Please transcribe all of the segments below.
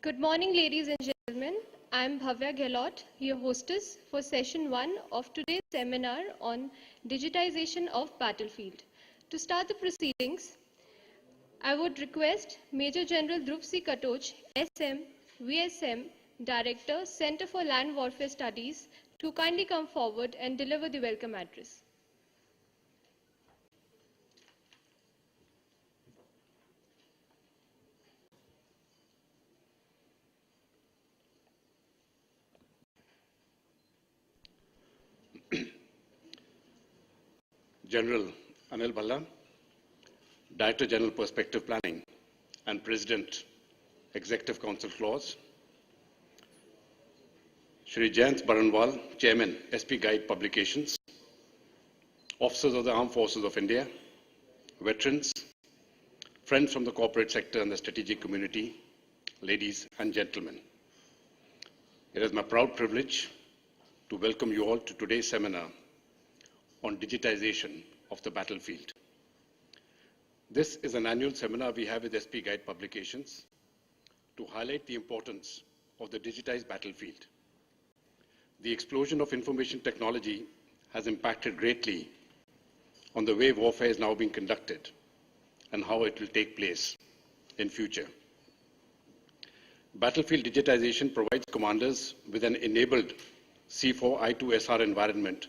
Good morning, ladies and gentlemen. I'm Bhavya Gehlot, your hostess for session 1 of today's seminar on digitization of battlefield. To start the proceedings, I would request Major General Dhruv C. Katoch, SM, VSM, Director, Center for Land Warfare Studies, to kindly come forward and deliver the welcome address. General Anil Bhalla, Director General Perspective Planning and President, Executive Council Clause, Shri Jayant Baranwal, Chairman, SP Guide Publications, Officers of the Armed Forces of India, veterans, friends from the corporate sector and the strategic community, ladies and gentlemen. It is my proud privilege to welcome you all to today's seminar on digitization of the battlefield. This is an annual seminar we have with SP Guide Publications to highlight the importance of the digitized battlefield. The explosion of information technology has impacted greatly on the way warfare is now being conducted and how it will take place in future. Battlefield digitization provides commanders with an enabled C4I2SR environment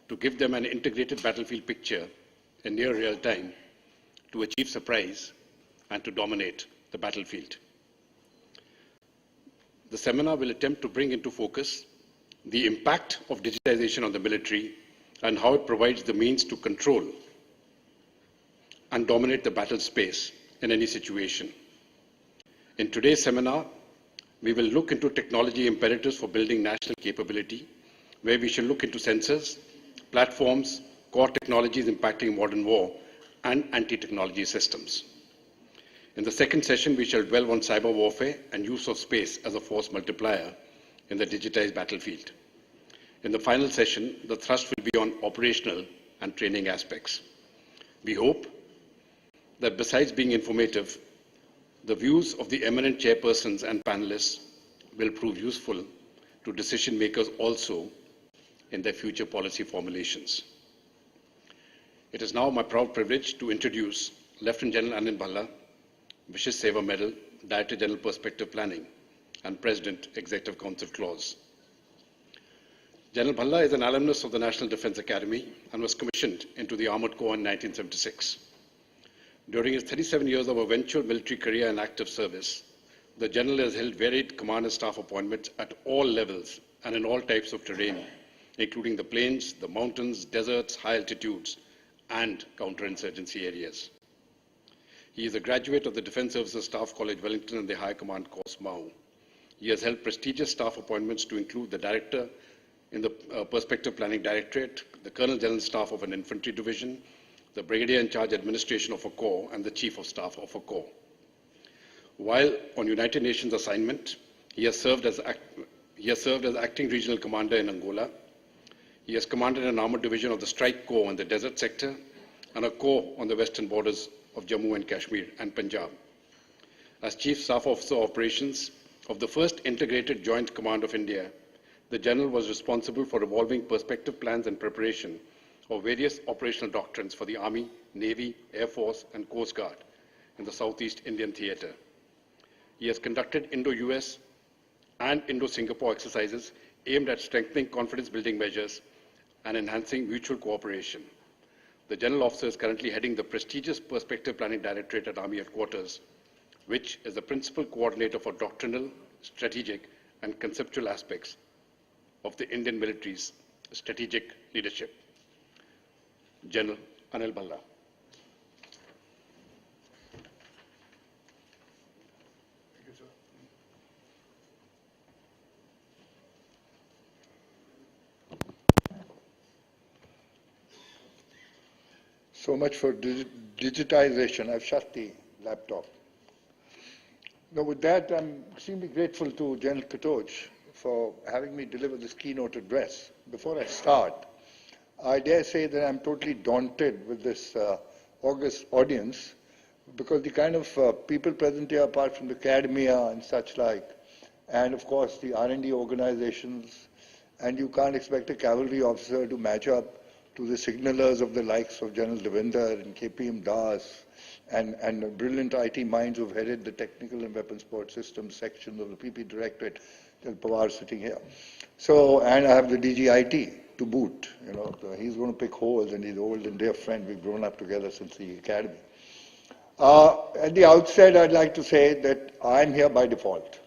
to give them an integrated battlefield picture in near real time to achieve surprise and to dominate the battlefield. The seminar will attempt to bring into focus the impact of digitization on the military and how it provides the means to control and dominate the battle space in any situation. In today's seminar, we will look into technology imperatives for building national capability, where we shall look into sensors, platforms, core technologies impacting modern war, and anti-technology systems. In the second session, we shall dwell on cyber warfare and use of space as a force multiplier in the digitized battlefield. In the final session, the thrust will be on operational and training aspects. We hope that besides being informative, the views of the eminent chairpersons and panelists will prove useful to decision makers also in their future policy formulations. It is now my proud privilege to introduce Lieutenant General Anil Bhalla, Vishish Seva Medal, Director General Perspective Planning, and President, Executive Council Clause. General Bhalla is an alumnus of the National Defence Academy and was commissioned into the Armoured Corps in 1976. During his 37 years of eventual military career and active service, the General has held varied command and staff appointments at all levels and in all types of terrain, including the plains, the mountains, deserts, high altitudes, and counterinsurgency areas. He is a graduate of the Defence Services Staff College, Wellington, and the High Command Course, Mau. He has held prestigious staff appointments to include the Director in the Perspective Planning Directorate, the Colonel General Staff of an Infantry Division, the Brigadier in Charge Administration of a Corps, and the Chief of Staff of a Corps. While on United Nations assignment, he has served as Acting Regional Commander in Angola. He has commanded an armored division of the Strike Corps in the desert sector and a corps on the western borders of Jammu and Kashmir and Punjab. As Chief Staff Officer Operations of the first Integrated Joint Command of India, the General was responsible for evolving perspective plans and preparation of various operational doctrines for the Army, Navy, Air Force, and Coast Guard in the Southeast Indian theatre. He has conducted Indo-US and Indo-Singapore exercises aimed at strengthening confidence-building measures and enhancing mutual cooperation. The General Officer is currently heading the prestigious Perspective Planning Directorate at Army Headquarters, which is the principal coordinator for doctrinal, strategic, and conceptual aspects of the Indian military's strategic leadership. General Anil Bhalla. So much for digitization. I've shut the laptop. Now with that, I'm extremely grateful to General Katoch for having me deliver this keynote address. Before I start, I dare say that I'm totally daunted with this august audience, because the kind of people present here, apart from the academia and such like, and of course the R&D organizations, and you can't expect a cavalry officer to match up to the signalers of the likes of General Devinder and KPM Das and brilliant IT minds who've headed the technical and weapon support systems sections of the PP Directorate, General Pawar sitting here. So, and I have the DGIT to boot, so he's going to pick holes, and he's old and dear friend. We've grown up together since the academy. At the outset, I'd like to say that I'm here by default.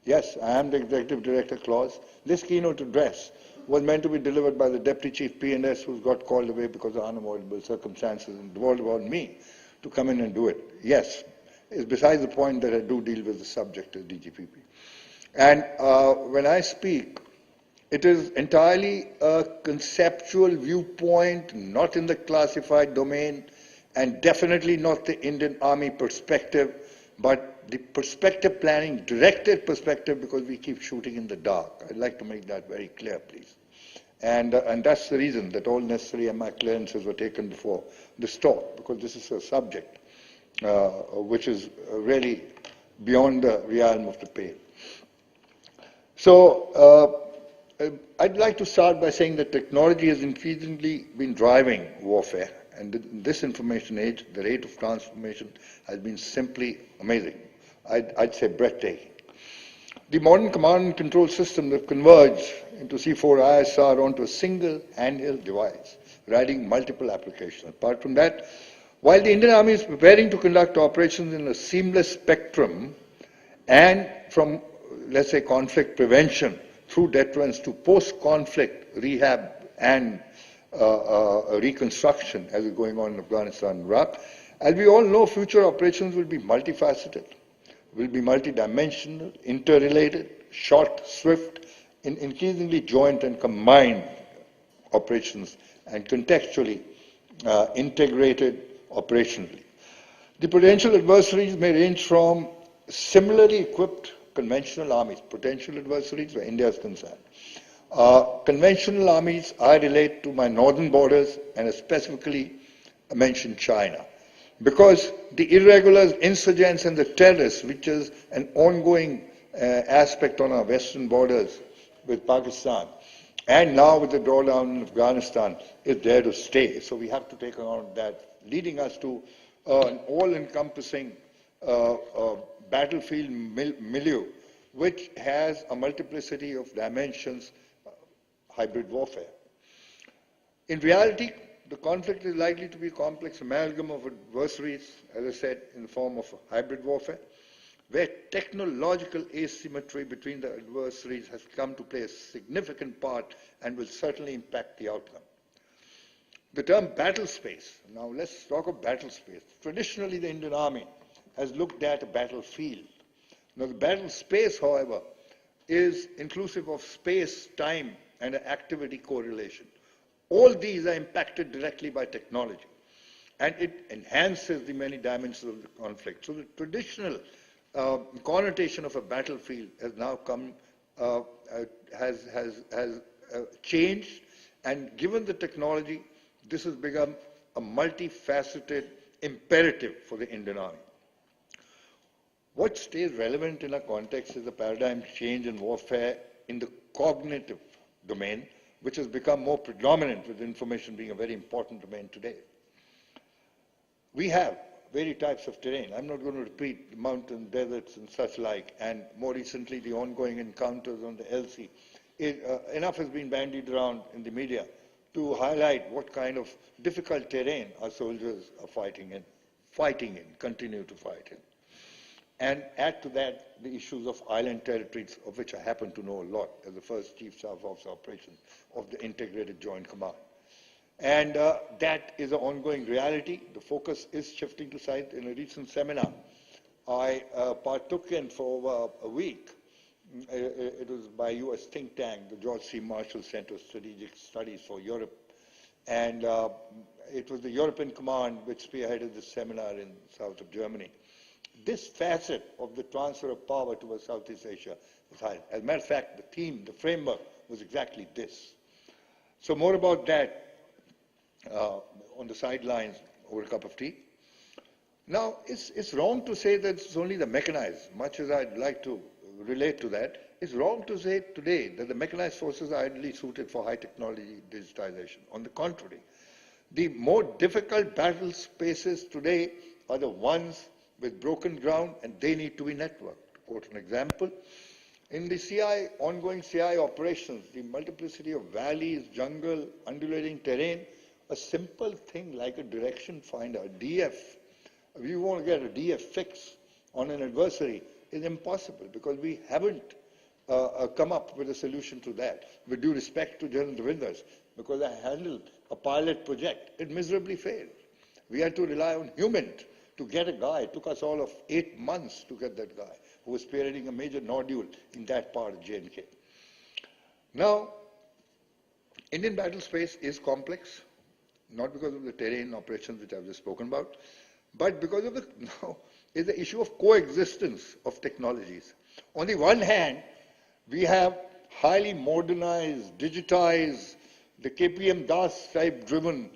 Yes, I am the Executive Director clause. This keynote address was meant to be delivered by the Deputy Chief P&S, who's got called away because of unavoidable circumstances, and devolved on me to come in and do it. Yes, it's besides the point that I do deal with the subject as DGPP. And when I speak, it is entirely a conceptual viewpoint, not in the classified domain, and definitely not the Indian Army perspective, but the perspective planning, directed perspective, because we keep shooting in the dark. I'd like to make that very clear, please. And that's the reason that all necessary MI clearances were taken before this talk, because this is a subject which is really beyond the realm of the pale. So I'd like to start by saying that technology has increasingly been driving warfare, and in this information age, the rate of transformation has been simply amazing. I'd say breathtaking. The modern command and control systems have converged into C4ISR onto a single handheld device, riding multiple applications. Apart from that, while the Indian Army is preparing to conduct operations in a seamless spectrum, and from, let's say, conflict prevention through deterrence to post-conflict rehab and reconstruction, as is going on in Afghanistan and Iraq, as we all know, future operations will be multifaceted, will be multidimensional, interrelated, short, swift, in increasingly joint and combined operations, and contextually integrated operationally. The potential adversaries may range from similarly equipped conventional armies, potential adversaries where India is concerned. Conventional armies, I relate to my northern borders, and I specifically mention China, because the irregulars, insurgents, and the terrorists, which is an ongoing aspect on our western borders with Pakistan, and now with the drawdown in Afghanistan, is there to stay. So we have to take on that, leading us to an all-encompassing battlefield milieu, which has a multiplicity of dimensions, hybrid warfare. In reality, the conflict is likely to be a complex amalgam of adversaries, as I said, in the form of hybrid warfare, where technological asymmetry between the adversaries has come to play a significant part and will certainly impact the outcome. The term battle space. Now let's talk of battle space. Traditionally, the Indian Army has looked at a battlefield. Now the battle space, however, is inclusive of space, time, and activity correlation. All these are impacted directly by technology, and it enhances the many dimensions of the conflict. So the traditional connotation of a battlefield has now come, has changed, and given the technology, this has become a multifaceted imperative for the Indian Army. What stays relevant in our context is the paradigm change in warfare in the cognitive domain, which has become more predominant, with information being a very important domain today. We have various types of terrain. I'm not going to repeat the mountain, deserts, and such like, and more recently the ongoing encounters on the LC. Enough has been bandied around in the media to highlight what kind of difficult terrain our soldiers are fighting in, continue to fight in. And add to that the issues of island territories, of which I happen to know a lot as the first Chief Staff Officer Operations of the Integrated Joint Command. And that is an ongoing reality. The focus is shifting to site. In a recent seminar I partook in for over a week, it was by US think tank, the George C. Marshall Center of Strategic Studies for Europe. And it was the European Command which spearheaded this seminar in south of Germany. This facet of the transfer of power towards Southeast Asia was high. As a matter of fact, the theme, the framework was exactly this. So more about that on the sidelines over a cup of tea. Now, it's wrong to say that it's only the mechanized, much as I'd like to relate to that, it's wrong to say today that the mechanized forces are ideally suited for high technology digitization. On the contrary, the more difficult battle spaces today are the ones with broken ground, and they need to be networked. To quote an example, in the ongoing CI operations, the multiplicity of valleys, jungle, undulating terrain, a simple thing like a direction finder, DF, if you want to get a DF fix on an adversary, is impossible because we haven't come up with a solution to that. With due respect to General Devinders, because I handled a pilot project, it miserably failed. We had to rely on humans to get a guy. It took us all of 8 months to get that guy who was spearheading a major nodule in that part of J&K. Now, Indian battle space is complex, not because of the terrain operations which I've just spoken about, but because of the issue of coexistence of technologies. On the one hand, we have highly modernized, digitized, the KPM Das type driven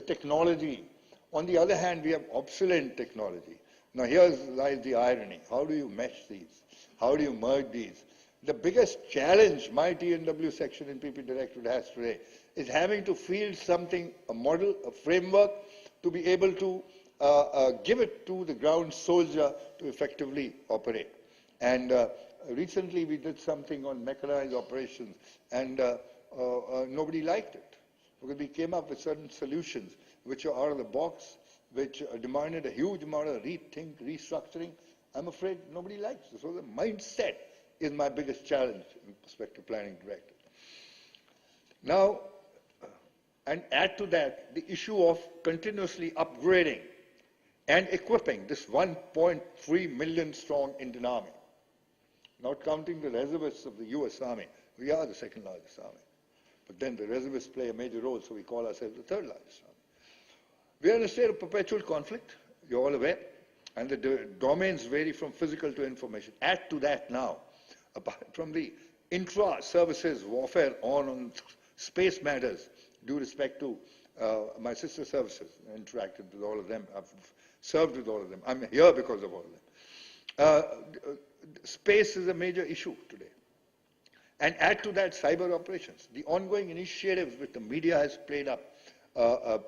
technology. On the other hand, we have obsolete technology. Now here lies the irony. How do you mesh these? How do you merge these? The biggest challenge my TNW section in PP Directorate has today is having to field something, a model, a framework, to be able to give it to the ground soldier to effectively operate. And recently we did something on mechanized operations, and nobody liked it because we came up with certain solutions which are out of the box, which demanded a huge amount of rethink, restructuring. I'm afraid nobody likes it. So the mindset is my biggest challenge in prospective planning director. Now, and add to that the issue of continuously upgrading and equipping this 1.3 million strong Indian Army, not counting the reservists of the US Army. We are the second largest army. But then the reservists play a major role, so we call ourselves the third largest army. We are in a state of perpetual conflict, you're all aware, and the domains vary from physical to information. Add to that now, apart from the intra-services warfare on space matters, due respect to my sister services, I interacted with all of them, I've served with all of them. I'm here because of all of them. Space is a major issue today. And add to that cyber operations. The ongoing initiatives which the media has played up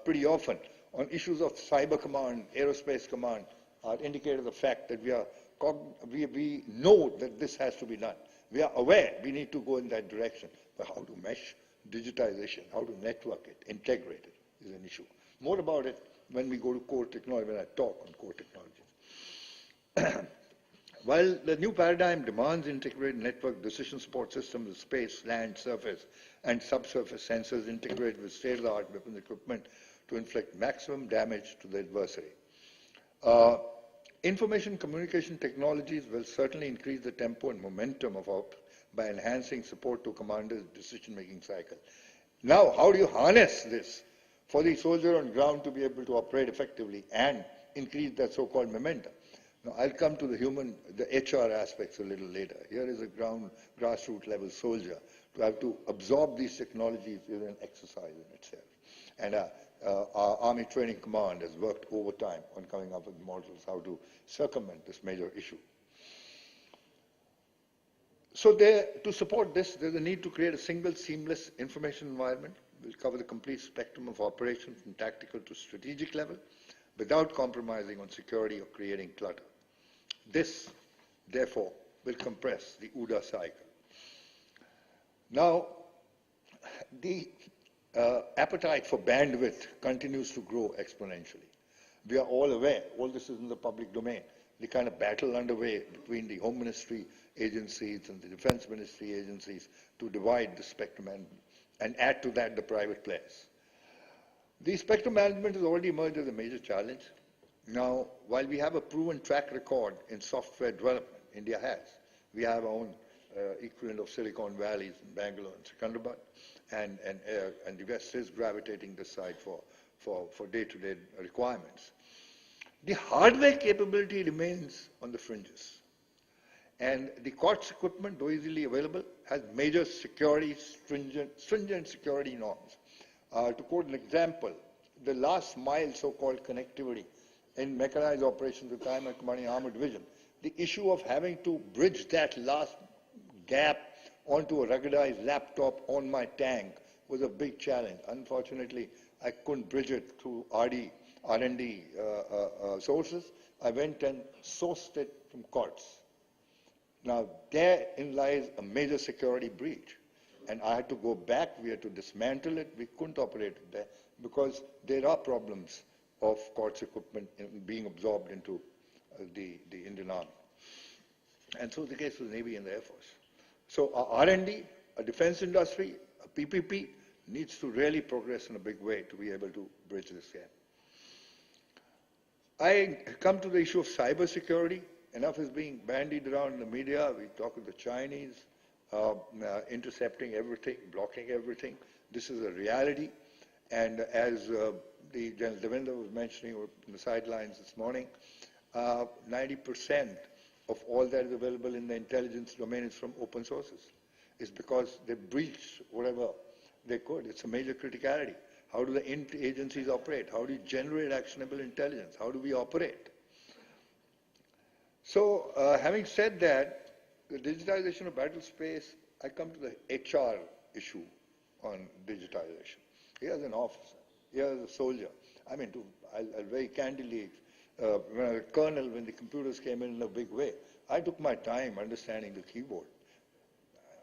pretty often on issues of cyber command, aerospace command, are indicative of the fact that we know that this has to be done. We are aware we need to go in that direction. But how to mesh digitization, how to network it, integrate it is an issue. More about it when we go to core technology, when I talk on core technologies. While the new paradigm demands integrated network decision support systems with space, land, surface, and subsurface sensors integrated with state-of-the-art weapons equipment to inflict maximum damage to the adversary. Information communication technologies will certainly increase the tempo and momentum of our by enhancing support to commanders' decision-making cycle. Now, how do you harness this for the soldier on ground to be able to operate effectively and increase that so-called momentum? Now, I'll come to the HR aspects a little later. Here is a grassroots level soldier. To have to absorb these technologies is an exercise in itself. And our Army Training Command has worked overtime on coming up with models how to circumvent this major issue. So to support this, there's a need to create a single seamless information environment. We'll cover the complete spectrum of operations from tactical to strategic level without compromising on security or creating clutter. This, therefore, will compress the OODA cycle. Now, the appetite for bandwidth continues to grow exponentially. We are all aware, all this is in the public domain, the kind of battle underway between the Home Ministry agencies and the Defense Ministry agencies to divide the spectrum and add to that the private players. The spectrum management has already emerged as a major challenge. Now, while we have a proven track record in software development, India has, we have our own equivalent of Silicon Valleys in Bangalore and Secunderabad, and the West is gravitating this side for day-to-day requirements. The hardware capability remains on the fringes. And the COTS equipment, though easily available, has major security, stringent security norms. To quote an example, the last mile so-called connectivity in mechanized operations with time and commanding armored division, the issue of having to bridge that last gap onto a ruggedized laptop on my tank was a big challenge. Unfortunately, I couldn't bridge it through R&D sources. I went and sourced it from COTS. Now, therein lies a major security breach. And I had to go back, we had to dismantle it, we couldn't operate it there because there are problems of COTS equipment being absorbed into the Indian Army. And so the case was Navy and the Air Force. So our R&D, a defense industry, a PPP, needs to really progress in a big way to be able to bridge this gap. I come to the issue of cybersecurity. Enough is being bandied around in the media. We talk of the Chinese intercepting everything, blocking everything. This is a reality. And as the General Devendra was mentioning in the sidelines this morning, 90% of all that is available in the intelligence domain is from open sources. It's because they breached whatever they could. It's a major criticality. How do the agencies operate? How do you generate actionable intelligence? How do we operate? So, having said that, the digitization of battle space, I come to the HR issue on digitization. Here's an officer. Here's a soldier. I mean, I'll very candidly, when I was a colonel, when the computers came in a big way, I took my time understanding the keyboard.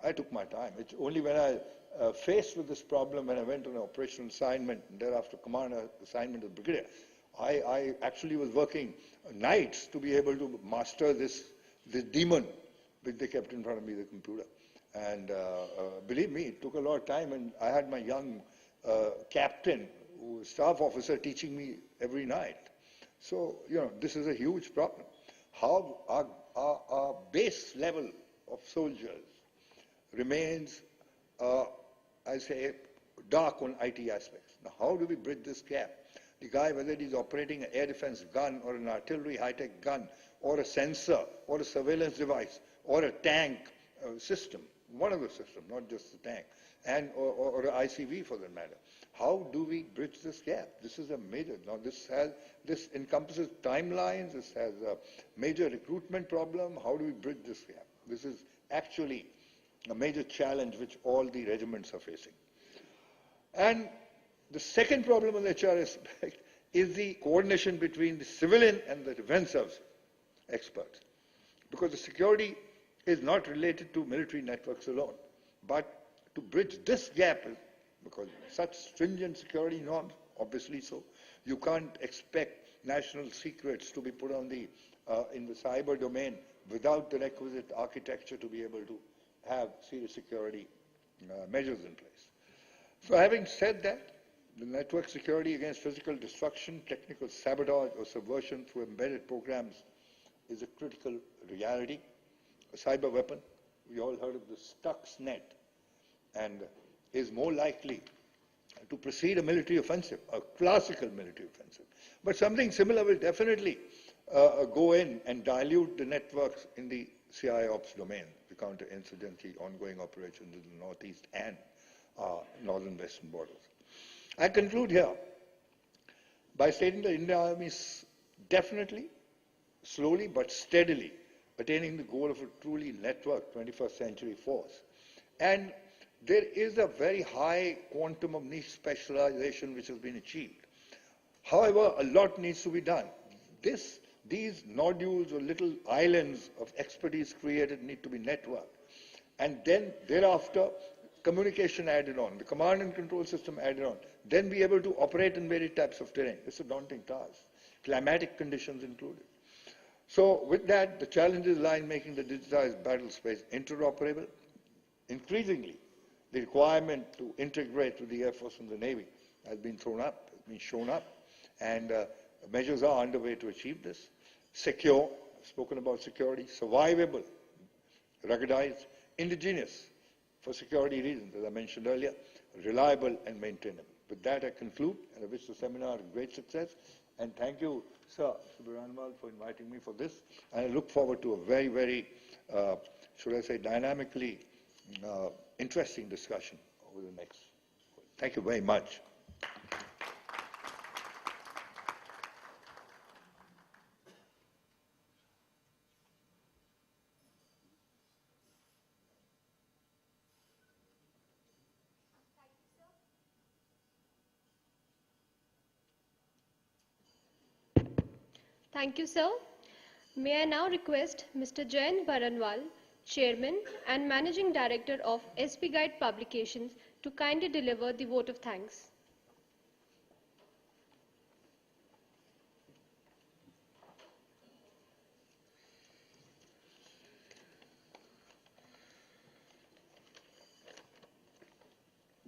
I took my time. It's only when I faced with this problem, when I went on an operational assignment, and thereafter commander assignment as brigadier, I actually was working nights to be able to master this demon which they kept in front of me, the computer. And believe me, it took a lot of time, and I had my young captain, who was staff officer, teaching me every night. So, this is a huge problem. How our base level of soldiers remains, I say, dark on IT aspects. Now, how do we bridge this gap? The guy, whether he's operating an air defense gun or an artillery high-tech gun or a sensor or a surveillance device or a tank system, one of the systems, not just the tank, and or an ICV for that matter. How do we bridge this gap? This is a major. Now, this encompasses timelines. This has a major recruitment problem. How do we bridge this gap? This is actually a major challenge which all the regiments are facing. And the second problem on the HR aspect is the coordination between the civilian and the defense service experts. Because the security is not related to military networks alone. But to bridge this gap, because such stringent security norms, obviously so, you can't expect national secrets to be put on in the cyber domain without the requisite architecture to be able to have serious security measures in place. So having said that, the network security against physical destruction, technical sabotage or subversion through embedded programs is a critical reality. A cyber weapon, we all heard of the Stuxnet, and is more likely to precede a military offensive, a classical military offensive. But something similar will definitely go in and dilute the networks in the CIOps domain, the counterinsurgency ongoing operations in the northeast and northern western borders. I conclude here by stating the Indian Army is definitely, slowly but steadily attaining the goal of a truly networked 21st century force. And there is a very high quantum of niche specialization which has been achieved. However, a lot needs to be done. These nodules or little islands of expertise created need to be networked. And then thereafter, communication added on, the command and control system added on, then be able to operate in various types of terrain. It's a daunting task, climatic conditions included. So with that, the challenges lie in making the digitized battle space interoperable. Increasingly, the requirement to integrate with the Air Force and the Navy has been thrown up, has been shown up, and measures are underway to achieve this. Secure, I've spoken about security, survivable, ruggedized, indigenous, for security reasons, as I mentioned earlier, reliable and maintainable. With that, I conclude, and I wish the seminar a great success. And thank you, Sir Subramanian, for inviting me for this. And I look forward to a very, very, should I say, dynamically interesting discussion over the next. Thank you very much. Thank you, sir. May I now request Mr. Jayant Baranwal, Chairman and Managing Director of SP Guide Publications, to kindly deliver the vote of thanks.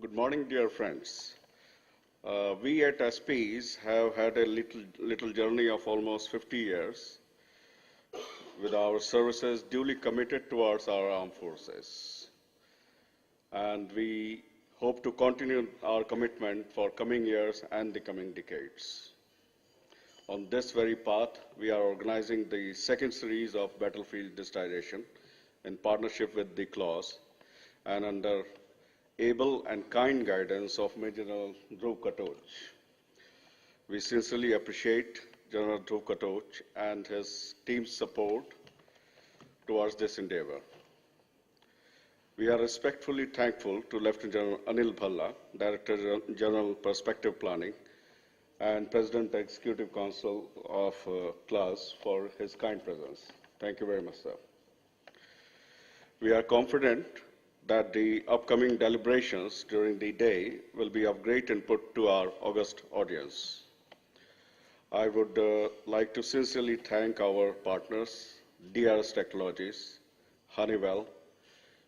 Good morning, dear friends. We at SPs have had a little journey of almost 50 years with our services duly committed towards our armed forces. And we hope to continue our commitment for coming years and the coming decades. On this very path, we are organizing the second series of Battlefield Digitization in partnership with the clause and under able and kind guidance of Major General Dhruv Katoj. We sincerely appreciate General Dhruv Katoj and his team's support towards this endeavor. We are respectfully thankful to Lieutenant General Anil Bhalla, Director General Perspective Planning, and President Executive Council of class for his kind presence. Thank you very much, sir. We are confident that the upcoming deliberations during the day will be of great input to our august audience. I would like to sincerely thank our partners, DRS Technologies, Honeywell,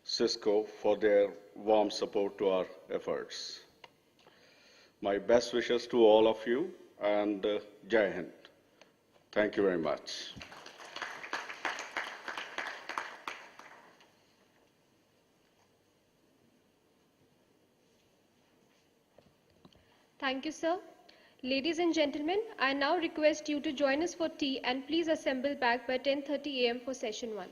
Cisco for their warm support to our efforts. My best wishes to all of you and Jai Hind. Thank you very much. Thank you, sir. Ladies and gentlemen, I now request you to join us for tea and please assemble back by 10:30 a.m. for session 1.